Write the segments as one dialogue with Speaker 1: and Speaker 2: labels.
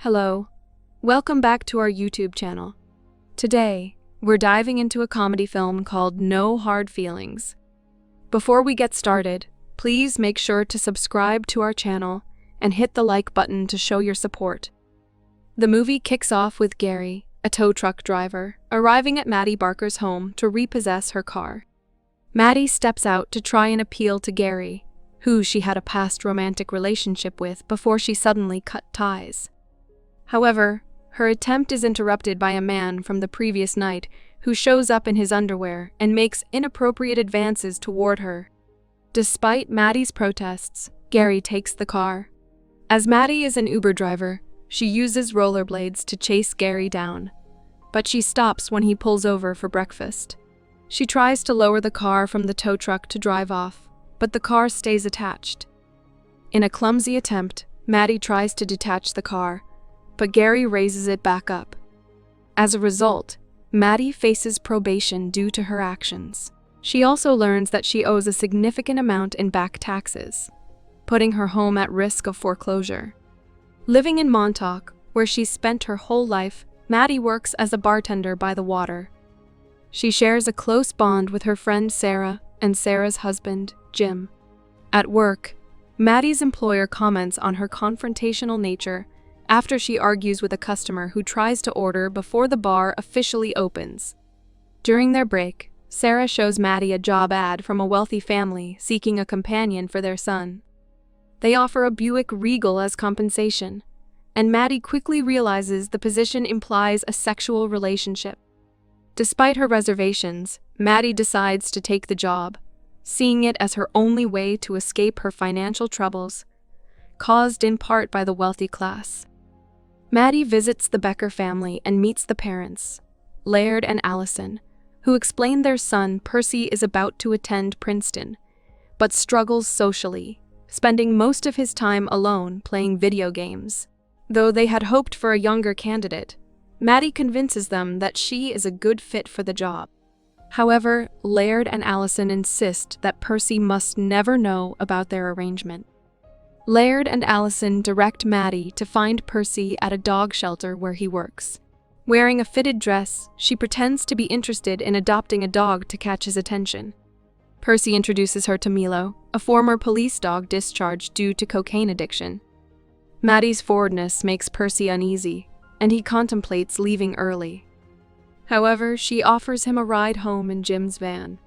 Speaker 1: Hello, welcome back to our YouTube channel. Today, we're diving into a comedy film called No Hard Feelings. Before we get started, please make sure to subscribe to our channel and hit the like button to show your support. The movie kicks off with Gary, a tow truck driver, arriving at Maddie Barker's home to repossess her car. Maddie steps out to try and appeal to Gary, who she had a past romantic relationship with before she suddenly cut ties. However, her attempt is interrupted by a man from the previous night who shows up in his underwear and makes inappropriate advances toward her. Despite Maddie's protests, Gary takes the car. As Maddie is an Uber driver, she uses rollerblades to chase Gary down, but she stops when he pulls over for breakfast. She tries to lower the car from the tow truck to drive off, but the car stays attached. In a clumsy attempt, Maddie tries to detach the car, but Gary raises it back up. As a result, Maddie faces probation due to her actions. She also learns that she owes a significant amount in back taxes, putting her home at risk of foreclosure. Living in Montauk, where she's spent her whole life, Maddie works as a bartender by the water. She shares a close bond with her friend Sarah and Sarah's husband, Jim. At work, Maddie's employer comments on her confrontational nature after she argues with a customer who tries to order before the bar officially opens. During their break, Sarah shows Maddie a job ad from a wealthy family seeking a companion for their son. They offer a Buick Regal as compensation, and Maddie quickly realizes the position implies a sexual relationship. Despite her reservations, Maddie decides to take the job, seeing it as her only way to escape her financial troubles, caused in part by the wealthy class. Maddie visits the Becker family and meets the parents, Laird and Allison, who explain their son Percy is about to attend Princeton, but struggles socially, spending most of his time alone playing video games. Though they had hoped for a younger candidate, Maddie convinces them that she is a good fit for the job. However, Laird and Allison insist that Percy must never know about their arrangement. Laird and Allison direct Maddie to find Percy at a dog shelter where he works. Wearing a fitted dress, she pretends to be interested in adopting a dog to catch his attention. Percy introduces her to Milo, a former police dog discharged due to cocaine addiction. Maddie's forwardness makes Percy uneasy, and he contemplates leaving early. However, she offers him a ride home in Jim's van.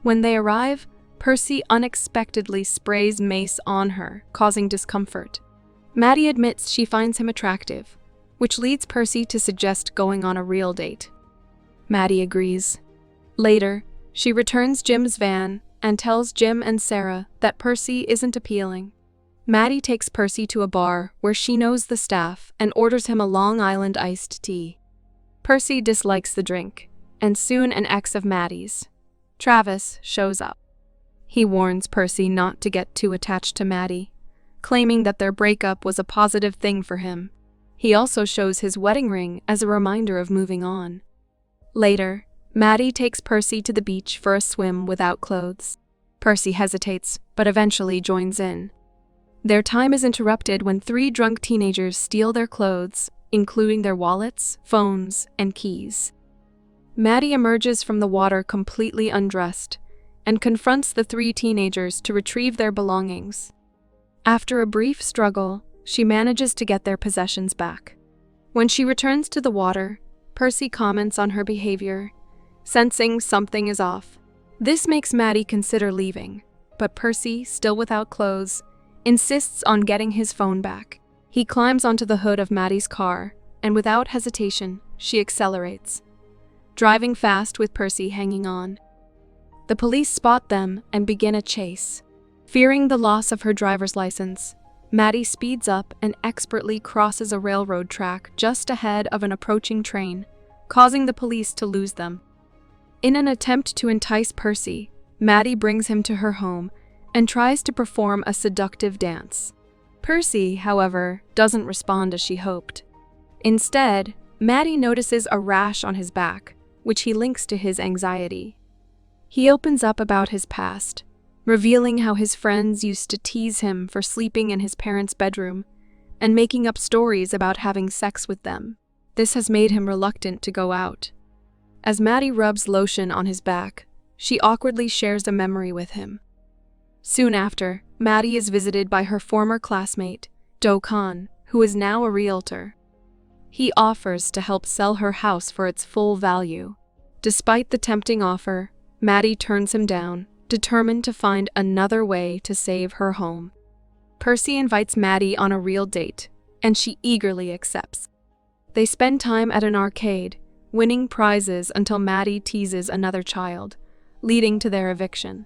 Speaker 1: When they arrive, Percy unexpectedly sprays mace on her, causing discomfort. Maddie admits she finds him attractive, which leads Percy to suggest going on a real date. Maddie agrees. Later, she returns Jim's van and tells Jim and Sarah that Percy isn't appealing. Maddie takes Percy to a bar where she knows the staff and orders him a Long Island iced tea. Percy dislikes the drink, and soon an ex of Maddie's, Travis, shows up. He warns Percy not to get too attached to Maddie, claiming that their breakup was a positive thing for him. He also shows his wedding ring as a reminder of moving on. Later, Maddie takes Percy to the beach for a swim without clothes. Percy hesitates, but eventually joins in. Their time is interrupted when 3 drunk teenagers steal their clothes, including their wallets, phones, and keys. Maddie emerges from the water completely undressed and confronts the 3 teenagers to retrieve their belongings. After a brief struggle, she manages to get their possessions back. When she returns to the water, Percy comments on her behavior, sensing something is off. This makes Maddie consider leaving, but Percy, still without clothes, insists on getting his phone back. He climbs onto the hood of Maddie's car, and without hesitation, she accelerates, driving fast with Percy hanging on. The police spot them and begin a chase. Fearing the loss of her driver's license, Maddie speeds up and expertly crosses a railroad track just ahead of an approaching train, causing the police to lose them. In an attempt to entice Percy, Maddie brings him to her home and tries to perform a seductive dance. Percy, however, doesn't respond as she hoped. Instead, Maddie notices a rash on his back, which he links to his anxiety. He opens up about his past, revealing how his friends used to tease him for sleeping in his parents' bedroom and making up stories about having sex with them. This has made him reluctant to go out. As Maddie rubs lotion on his back, she awkwardly shares a memory with him. Soon after, Maddie is visited by her former classmate, Do Khan, who is now a realtor. He offers to help sell her house for its full value. Despite the tempting offer, Maddie turns him down, determined to find another way to save her home. Percy invites Maddie on a real date, and she eagerly accepts. They spend time at an arcade, winning prizes until Maddie teases another child, leading to their eviction.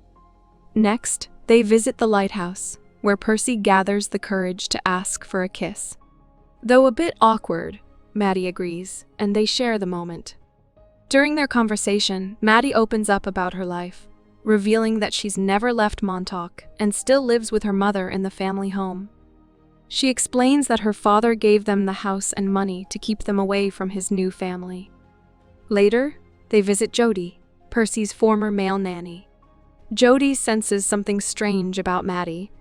Speaker 1: Next, they visit the lighthouse, where Percy gathers the courage to ask for a kiss. Though a bit awkward, Maddie agrees, and they share the moment. During their conversation, Maddie opens up about her life, revealing that she's never left Montauk and still lives with her mother in the family home. She explains that her father gave them the house and money to keep them away from his new family. Later, they visit Jody, Percy's former male nanny. Jody senses something strange about Maddie,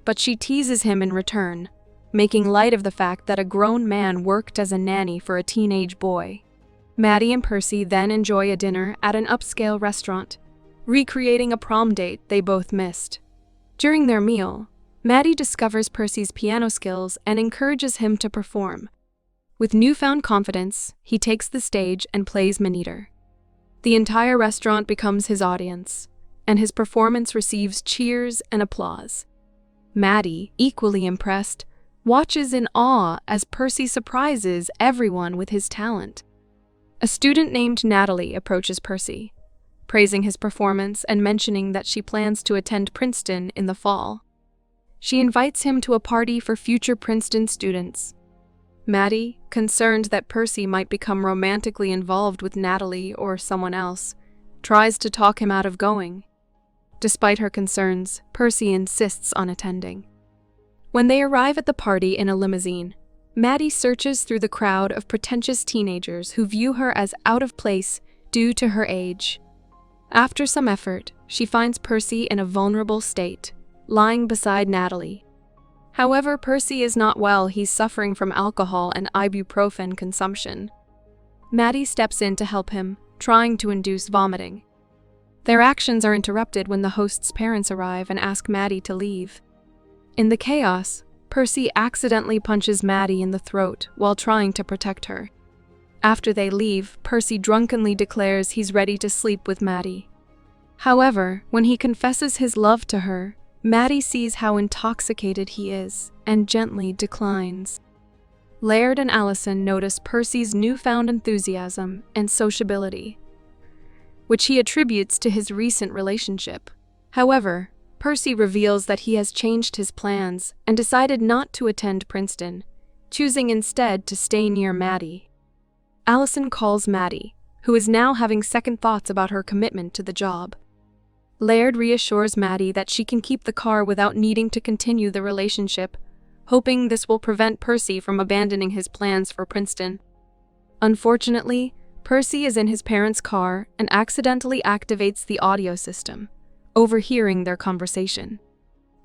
Speaker 1: but she teases him in return, making light of the fact that a grown man worked as a nanny for a teenage boy. Maddie and Percy then enjoy a dinner at an upscale restaurant, recreating a prom date they both missed. During their meal, Maddie discovers Percy's piano skills and encourages him to perform. With newfound confidence, he takes the stage and plays Maneater. The entire restaurant becomes his audience, and his performance receives cheers and applause. Maddie, equally impressed, watches in awe as Percy surprises everyone with his talent. A student named Natalie approaches Percy, praising his performance and mentioning that she plans to attend Princeton in the fall. She invites him to a party for future Princeton students. Maddie, concerned that Percy might become romantically involved with Natalie or someone else, tries to talk him out of going. Despite her concerns, Percy insists on attending. When they arrive at the party in a limousine, Maddie searches through the crowd of pretentious teenagers who view her as out of place due to her age. After some effort, she finds Percy in a vulnerable state, lying beside Natalie. However, Percy is not well. He's suffering from alcohol and ibuprofen consumption. Maddie steps in to help him, trying to induce vomiting. Their actions are interrupted when the host's parents arrive and ask Maddie to leave. In the chaos, Percy accidentally punches Maddie in the throat while trying to protect her. After they leave, Percy drunkenly declares he's ready to sleep with Maddie. However, when he confesses his love to her, Maddie sees how intoxicated he is and gently declines. Laird and Allison notice Percy's newfound enthusiasm and sociability, which he attributes to his recent relationship. However, Percy reveals that he has changed his plans and decided not to attend Princeton, choosing instead to stay near Maddie. Allison calls Maddie, who is now having second thoughts about her commitment to the job. Laird reassures Maddie that she can keep the car without needing to continue the relationship, hoping this will prevent Percy from abandoning his plans for Princeton. Unfortunately, Percy is in his parents' car and accidentally activates the audio system, overhearing their conversation.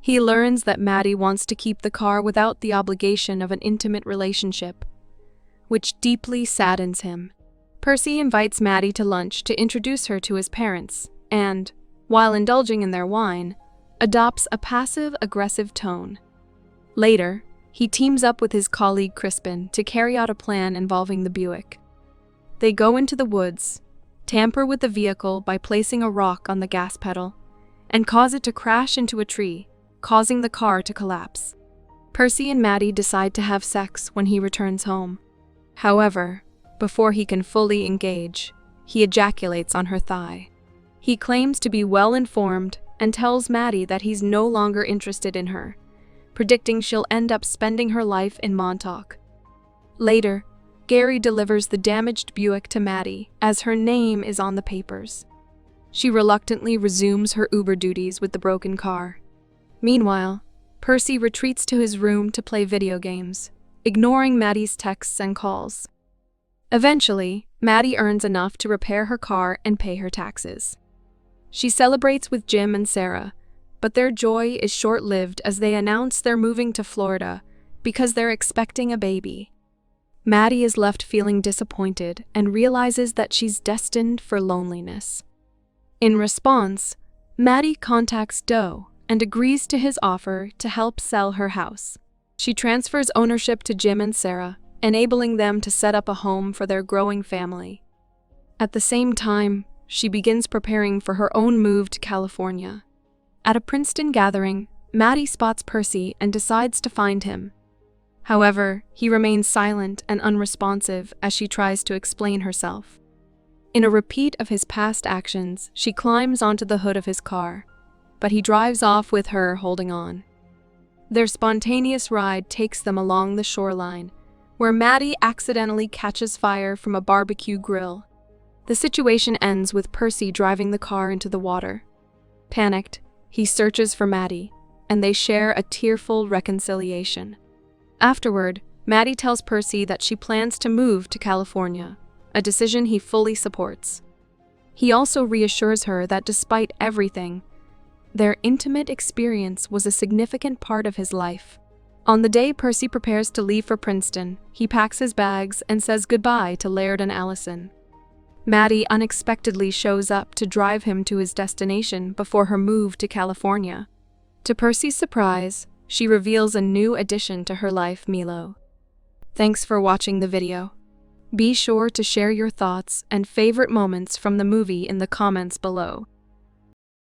Speaker 1: He learns that Maddie wants to keep the car without the obligation of an intimate relationship, which deeply saddens him. Percy invites Maddie to lunch to introduce her to his parents and, while indulging in their wine, adopts a passive-aggressive tone. Later, he teams up with his colleague Crispin to carry out a plan involving the Buick. They go into the woods, tamper with the vehicle by placing a rock on the gas pedal, and cause it to crash into a tree, causing the car to collapse. Percy and Maddie decide to have sex when he returns home. However, before he can fully engage, he ejaculates on her thigh. He claims to be well-informed and tells Maddie that he's no longer interested in her, predicting she'll end up spending her life in Montauk. Later, Gary delivers the damaged Buick to Maddie, as her name is on the papers. She reluctantly resumes her Uber duties with the broken car. Meanwhile, Percy retreats to his room to play video games, ignoring Maddie's texts and calls. Eventually, Maddie earns enough to repair her car and pay her taxes. She celebrates with Jim and Sarah, but their joy is short-lived as they announce they're moving to Florida, because they're expecting a baby. Maddie is left feeling disappointed and realizes that she's destined for loneliness. In response, Maddie contacts Doe and agrees to his offer to help sell her house. She transfers ownership to Jim and Sarah, enabling them to set up a home for their growing family. At the same time, she begins preparing for her own move to California. At a Princeton gathering, Maddie spots Percy and decides to find him. However, he remains silent and unresponsive as she tries to explain herself. In a repeat of his past actions, she climbs onto the hood of his car, but he drives off with her holding on. Their spontaneous ride takes them along the shoreline, where Maddie accidentally catches fire from a barbecue grill. The situation ends with Percy driving the car into the water. Panicked, he searches for Maddie, and they share a tearful reconciliation. Afterward, Maddie tells Percy that she plans to move to California, a decision he fully supports. He also reassures her that despite everything, their intimate experience was a significant part of his life. On the day Percy prepares to leave for Princeton, he packs his bags and says goodbye to Laird and Allison. Maddie unexpectedly shows up to drive him to his destination before her move to California. To Percy's surprise, she reveals a new addition to her life, Milo. Thanks for watching the video. Be sure to share your thoughts and favorite moments from the movie in the comments below.